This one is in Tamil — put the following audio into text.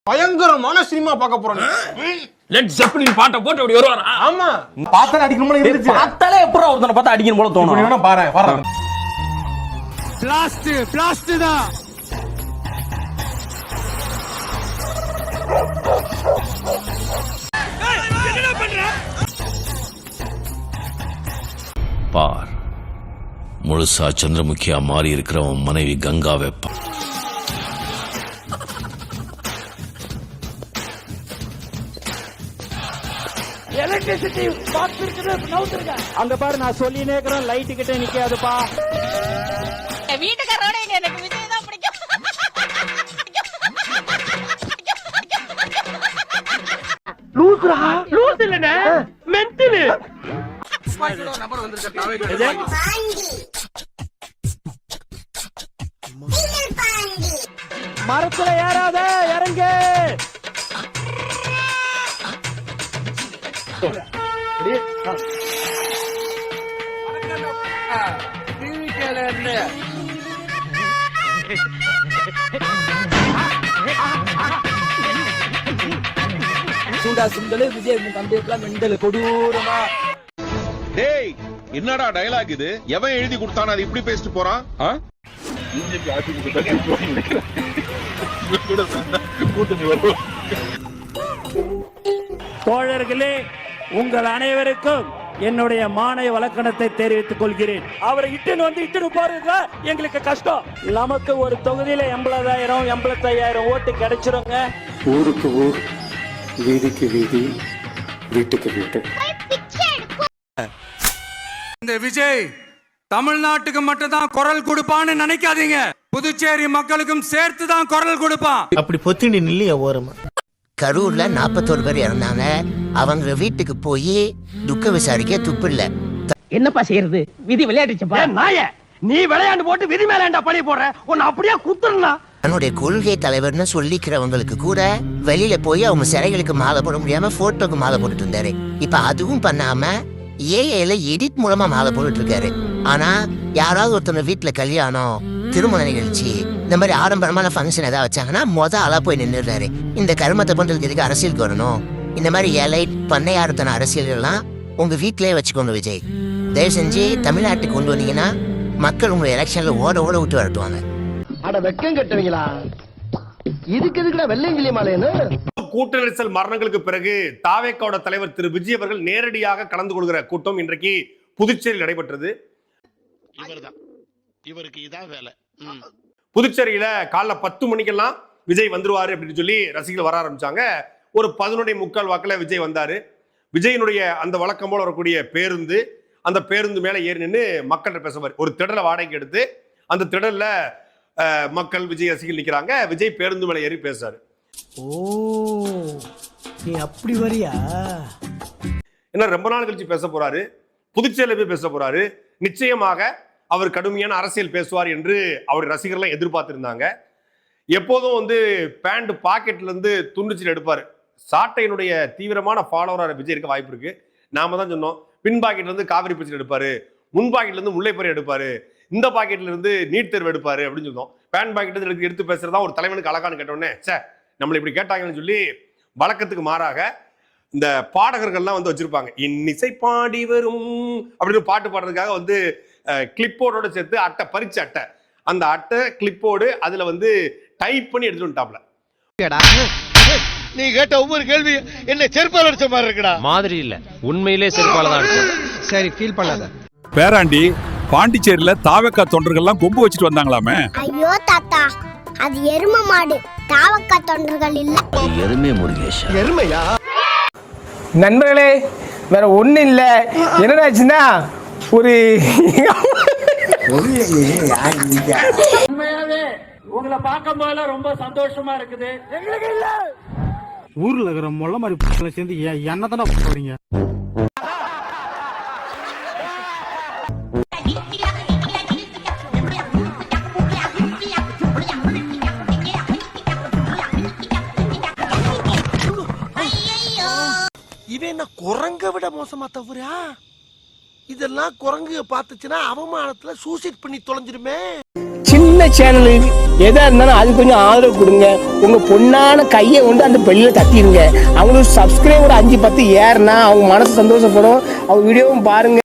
பயங்கரமான சினிமா பார்க்க போறோம். லெட் ஜெப்பலின் பாட்டை போட்டு அப்படி வருவாரா? ஆமா, பார்த்தாலே அடிக்கணும் போல இருந்துச்சு. பார்த்தாலே எப்பறம் ஒருத்தனை பார்த்தா அடிக்கணும் போல தோணும். இப்படி வேணா பாரு வர பிளாஸ்ட் தான். பார், முழுசா சந்திரமுகியா மாறி இருக்கிறவன் மனைவி கங்காவை எலக்ட்ரிசிட்டி பாக்ஸ் இருக்குது, நவுத்துருங்க. அங்க பாரு, நான் சொல்லி நேக்கிறேன், லைட் கிட்ட நிக்காதுப்பா. வீட்டுக்காரோட எனக்கு விஜய் தான் பிடிக்கும். லூஸ் இல்லனே, மென்டல். நம்பர் வந்திருக்க. மரத்துல ஏறாத, இறங்கு. சூடா சுண்டலு விஜய் தந்தையெல்லாம் மெண்டல் கொடூரமா. டேய், என்னடா டயலாக் இது? எவன் எழுதி கொடுத்தானே அது இப்படி பேசிட்டு போறான்? தோழர்களே, உங்கள் அனைவருக்கும் என்னுடைய மானை வழக்கணத்தை தெரிவித்துக் கொள்கிறேன். அவரை இட்டுன்னு போறதுல எங்களுக்கு கஷ்டம். நமக்கு ஒரு தொகுதியில 80,000 ஓட்டு கிடைச்சிருங்க. ஊருக்கு ஊர், வீதிக்கு வீதி, வீட்டுக்கு வீட்டு. இந்த விஜய் தமிழ்நாட்டுக்கு மட்டும் தான் குரல் கொடுப்பான்னு நினைக்காதீங்க. புதுச்சேரி மக்களுக்கும் சேர்த்து தான் குரல் கொடுப்பான். அப்படி பொத்தினி நில்லைய ஓரமா. கரூர்ல 41 பேர் இறந்தாங்க. அவங்க வீட்டுக்கு போய் துக்க விசாரிக்க துப்பு இல்ல. என்னப்பா செய்யறது? விதி விளையாடுச்சப்பா. நாய, நீ விளையாண்டு போட்டு விதி மேலேண்டா பழி போடுற. உன்னை அப்படியே குத்துறா. தன்னுடைய கொள்கை தலைவர்னு சொல்லிக்கிறவங்களுக்கு கூட வெளியில போய் அவங்க சிறைகளுக்கு மாலை போட முடியாம போட்டோக்கு மாலை போட்டுட்டு இருந்தாரு. இப்ப அதுவும் பண்ணாம ஏஐல எடிட் மூலமா மாலை போட்டுட்டு இருக்காரு. ஆனா யாராவது ஒருத்தவங்க வீட்டுல கல்யாணம், திருமண நிகழ்ச்சி, இந்த மாதிரி ஆடம்பரமான ஃபங்க்ஷன் ஏதாவது வச்சாங்கன்னா ஆளா போய் நின்றுறாரு. இந்த கருமத்தை பண்றதுக்கு எதுக்கு அரசியலுக்கு வரணும்? இந்த மாதிரி எலைட் பண்ணையாரத்தன அரசியல்கள்லாம் உங்க வீட்டிலேயே வச்சுக்கோங்க விஜய். தயவு செஞ்சு தமிழ்நாட்டுக்கு கொண்டு வந்தீங்கன்னா மக்கள் உங்க எலெக்ஷன்ல ஓட விட்டு வரட்டுவாங்க. அட வெக்கம் கட்டுவீங்களா? இதுக்கு எதுக்குடா வெள்ளையங்கிலி மாலைன்னு? கூட்ட நெரிசல் மரணங்களுக்கு பிறகு தாவேக்காவோட தலைவர் திரு விஜய் அவர்கள் நேரடியாக கலந்து கொள்கிற கூட்டம் இன்றைக்கு புதுச்சேரியில் நடைபெற்றது. இவருக்கு இதான் வேலை. புதுச்சேரியில காலைல 10 மணிக்கெல்லாம் விஜய் வந்துருவாரு அப்படின்னு சொல்லி ரசிகர்கள் வர ஆரம்பிச்சாங்க. ஒரு 11:45 வாக்குல விஜய் வந்தாரு. விஜயினுடைய அந்த வழக்கம் போல வரக்கூடிய பேருந்து, அந்த பேருந்து மேல ஏறி நின்று மக்கள்கிட்ட பேசுவார். ஒரு திடலை வாடகைக்கு எடுத்து அந்த திடல்ல மக்கள் விஜய் ரசிகர்கள் நிக்கிறாங்க. விஜய் பேருந்து மேல ஏறி பேசுறாரு. ஓ, நீ அப்படி வரியா? என்ன ரொம்ப நாள் கழிச்சு பேச போறாரு, புதுச்சேரியில போய் பேச போறாரு. நிச்சயமாக அவர் கடுமையான அரசியல் பேசுவார் என்று அவருடைய ரசிகர்கள் எதிர்பார்த்திருந்தாங்க. எப்போதும் வந்து பேண்ட் பாக்கெட்ல இருந்து துண்டுச்சில் எடுப்பாரு. சாட்டையினுடைய தீவிரமான ஃபாலோவராக விஜய் இருக்க வாய்ப்பு இருக்கு. நாம தான் சொன்னோம், பின் பாக்கெட்ல இருந்து காவிரி பிரச்சனை எடுப்பாரு, முன் பாக்கெட்ல இருந்து முல்லைப்பறை எடுப்பாரு, இந்த பாக்கெட்ல இருந்து நீட் தேர்வு எடுப்பாரு அப்படின்னு சொன்னோம். பேண்ட் பாக்கெட் எடுத்து பேசுறதா ஒரு தலைவனுக்கு அழகான்னு கேட்டோன்னே, சே நம்மளை இப்படி கேட்டாங்கன்னு சொல்லி வழக்கத்துக்கு மாறாக இந்த பாடகர்கள்லாம் வந்து வச்சிருப்பாங்க. இன்னிசை பாடி வரும் அப்படின்னு பாட்டு பாடுறதுக்காக வந்து கிளிப்போர்டோட சேர்த்து அட்டை, பறிச்ச அட்டை, அந்த அட்டை கிளிப்போர்டு அதுல வந்து டைப் பண்ணி எடுத்துட்டு வந்துட்டாப்ல. நீ கேட்ட ஒவ்வொரு கேள்வி என்ன செருப்பால அடிச்ச மாதிரி இருக்குடா. மாதிரி இல்ல, உண்மையிலே செருப்பால தான் அடிச்சேன். சரி, ஃபீல் பண்ணாத. பேராண்டி, பாண்டிச்சேரியில தாவக்கா தொண்டர்கள்லாம் கொம்பு வச்சுட்டு வந்தாங்களாமே. ஐயோ தாத்தா, அது எரும மாடு, தாவக்கா தொண்டர்கள் இல்ல. எருமே முருகேஷ். எருமையா? நண்பர்களே, வேற ஒண்ணு இல்ல. என்னடாச்சுன்னா ஒரு உண்மையாவே உங்களை பார்க்கும் போதெல்லாம் ரொம்ப சந்தோஷமா இருக்குது. எங்களுக்கு இல்ல, ஊர்ல இருக்கிற மொள்ள மாதிரி சேர்ந்து என்ன தானே போறீங்க? இவன் என்ன குரங்க விட மோசமா தவறா? இதெல்லாம் குரங்கு பார்த்துச்சுன்னா அவமானத்துல சூசைட் பண்ணி தொலைஞ்சிருமே. சின்ன சின்ன சேனலு எதா இருந்தாலும் அது கொஞ்சம் ஆதரவு கொடுங்க. உங்க பொண்ணான கையை கொண்டு அந்த பெல்லில தட்டிடுங்க. அவங்களுக்கு சப்ஸ்கிரைபர் 5-10 ஏறுனா அவங்க மனசு சந்தோஷப்படும். அவங்க வீடியோவும் பாருங்க.